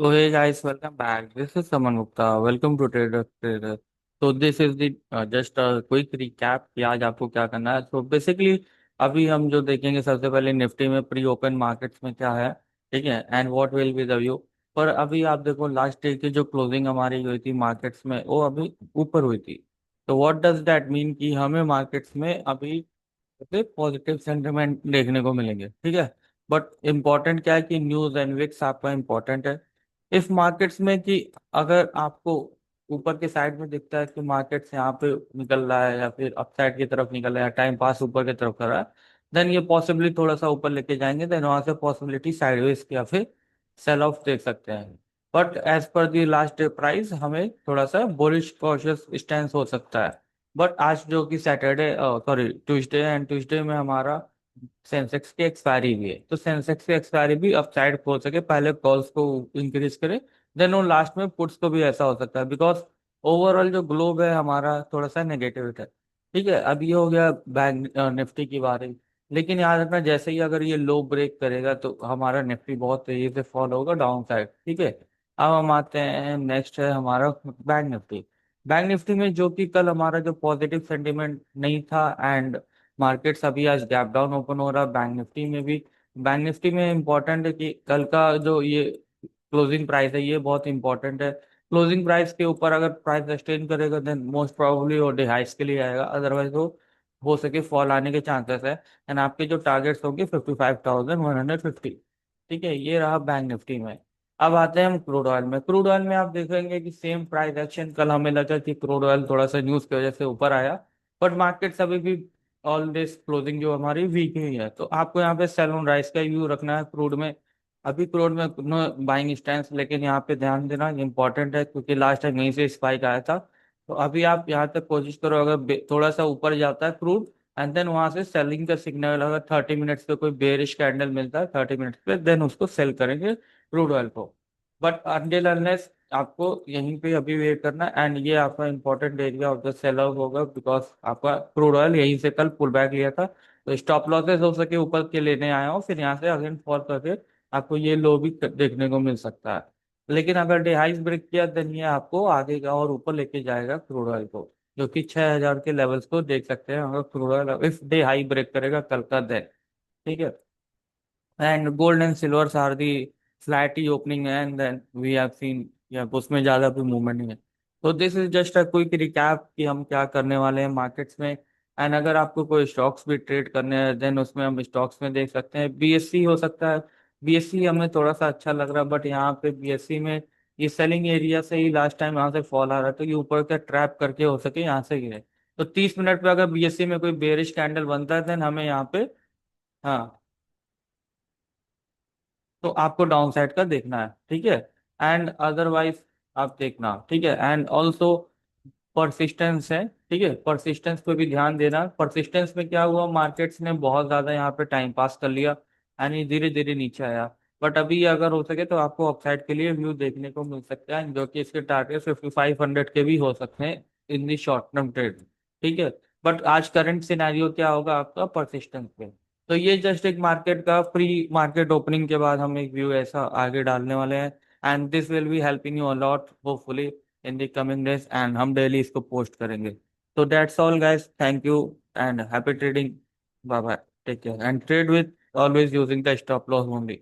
So hey guys, welcome back. This is Saman Gupta. Welcome to Trader. So this is the just a quick recap कि आज आपको क्या करना है. So basically अभी हम जो देखेंगे सबसे पहले निफ्टी में प्री ओपन मार्केट्स में क्या है, ठीक है, and what will be the view. पर अभी आप देखो लास्ट डे की जो क्लोजिंग हमारी हुई थी मार्केट्स में वो अभी ऊपर हुई थी. तो व्हाट डज दैट मीन कि हमें मार्केट्स में अभी पॉजिटिव सेंटिमेंट देखने को मिलेंगे, ठीक है. बट इम्पोर्टेंट क्या है कि न्यूज एंड विक्स आपका इम्पोर्टेंट है इस मार्केट्स में कि अगर आपको ऊपर के साइड में दिखता है कि मार्केट्स यहाँ पे निकल रहा है या फिर अप साइड की तरफ निकल रहा है, टाइम पास ऊपर की तरफ कर रहा है, देन ये पॉसिबली थोड़ा सा ऊपर लेके जाएंगे, देन वहां से पॉसिबिलिटी साइडवेज या फिर सेल ऑफ देख सकते हैं. But as per the last day price हमें थोड़ा सा बुलिश कॉशियस स्टैंस हो सकता है. बट आज जो कि Saturday sorry Tuesday and Tuesday में हमारा सेंसेक्स की एक्सपायरी भी है, तो सेंसेक्स की एक्सपायरी भी अप साइड हो सके, पहले कॉल्स को इंक्रीज करे, देन वो लास्ट में पुट्स को भी ऐसा हो सकता है, बिकॉज ओवरऑल जो ग्लोब है हमारा थोड़ा सा नेगेटिव है. ठीक है, अब ये हो गया बैंक निफ्टी की बारी. लेकिन याद रखना जैसे ही अगर ये लो ब्रेक करेगा तो हमारा निफ्टी बहुत तेजी से फॉल होगा डाउन साइड, ठीक है. अब हम आते हैं, नेक्स्ट है हमारा बैंक निफ्टी. बैंक निफ्टी में जो कि कल हमारा जो पॉजिटिव सेंटीमेंट नहीं था एंड मार्केट्स अभी आज गैप डाउन ओपन हो रहा है बैंक निफ्टी में भी. बैंक निफ्टी में इम्पोर्टेंट है कि कल का जो ये क्लोजिंग प्राइस है ये बहुत इंपॉर्टेंट है. क्लोजिंग प्राइस के ऊपर अगर प्राइस सस्टेन करेगा देन मोस्ट प्रोबेबली वो डिहाइस के लिए आएगा, अदरवाइज वो हो सके फॉल आने के चांसेस है. एंड आपके जो टारगेट्स होंगे 55,150. ठीक है, ये रहा बैंक निफ्टी में. अब आते हैं हम क्रूड ऑयल में. क्रूड ऑयल में आप देखेंगे कि सेम प्राइस एक्शन, कल हमें लगा कि क्रूड ऑयल थोड़ा सा न्यूज की वजह से ऊपर आया, बट मार्केट्स अभी भी ऑल दिस क्लोजिंग जो हमारी वीक हुई है, तो आपको यहाँ पे सेल ऑन राइस का व्यू रखना है क्रूड में. अभी क्रूड में नो बाइंग स्टैंस, लेकिन यहाँ पे ध्यान देना इंपॉर्टेंट है क्योंकि लास्ट टाइम यहीं से स्पाइक आया था. तो अभी आप यहाँ तक कोशिश करो, अगर थोड़ा सा ऊपर जाता है क्रूड एंड देन वहां से सेलिंग का सिग्नल, अगर 30 मिनट्स पे कोई बेरिश कैंडल मिलता है 30 मिनट्स पे, देन उसको सेल करेंगे क्रूड ऑयल को. बट अनटिल अनलेस आपको यहीं पे अभी वेट करना है, एंड ये आपका important area of the sell out होगा बिकॉज आपका क्रूड ऑयल यहीं से कल पुल बैक लिया था. तो स्टॉप लॉसेस हो सके ऊपर के लेने आया हो, फिर यहाँ से अगेन फॉल करके आपको ये लो भी देखने को मिल सकता है. लेकिन अगर डे हाइस ब्रेक किया देन ये आपको आगे का और ऊपर लेके जाएगा क्रूड ऑयल को, जो कि 6,000 के लेवल्स को देख सकते हैं अगर crude oil if day high break करेगा कल का दिन. ठीक है, and gold and silver are the flatty opening and then we have seen, या उसमें ज्यादा कोई मूवमेंट नहीं है. तो this is just a quick recap कि हम क्या करने वाले हैं मार्केट्स में. एंड अगर आपको कोई स्टॉक्स भी ट्रेड करने हैं देन उसमें हम स्टॉक्स में देख सकते हैं, बीएससी हो सकता है. बीएससी हमें थोड़ा सा अच्छा लग रहा है, बट यहाँ पे बीएससी में ये सेलिंग एरिया से ही लास्ट टाइम यहाँ से फॉल आ रहा है, तो ये ऊपर का ट्रैप करके हो सके यहाँ से गिरे. तो 30 मिनट पे अगर बीएससी में कोई बेरिश कैंडल बनता है देन हमें यहाँ पे, हाँ, तो आपको डाउन साइड का देखना है, ठीक है. एंड अदरवाइज आप देखना, ठीक है. एंड ऑल्सो परसिस्टेंस है, ठीक है, परसिस्टेंस पे भी ध्यान देना. परसिस्टेंस में क्या हुआ, मार्केट्स ने बहुत ज्यादा यहाँ पे टाइम पास कर लिया यानी धीरे धीरे नीचे आया. बट अभी अगर हो सके तो आपको अपसाइड के लिए व्यू देखने को मिल सकता है, जो कि इसके टारगेट 5500 के भी हो सकते हैं इन दी शॉर्ट टर्म ट्रेड, ठीक है. बट आज करंट सिनेरियो क्या होगा आपका परसिस्टेंस पे. तो ये जस्ट एक मार्केट का प्री मार्केट ओपनिंग के बाद हम एक व्यू ऐसा आगे डालने वाले हैं. And this will be helping you a lot hopefully in the coming days, and हम डेली इसको पोस्ट करेंगे. तो that's all guys, thank you and happy trading. Bye bye, take care and trade with always using the stop loss only.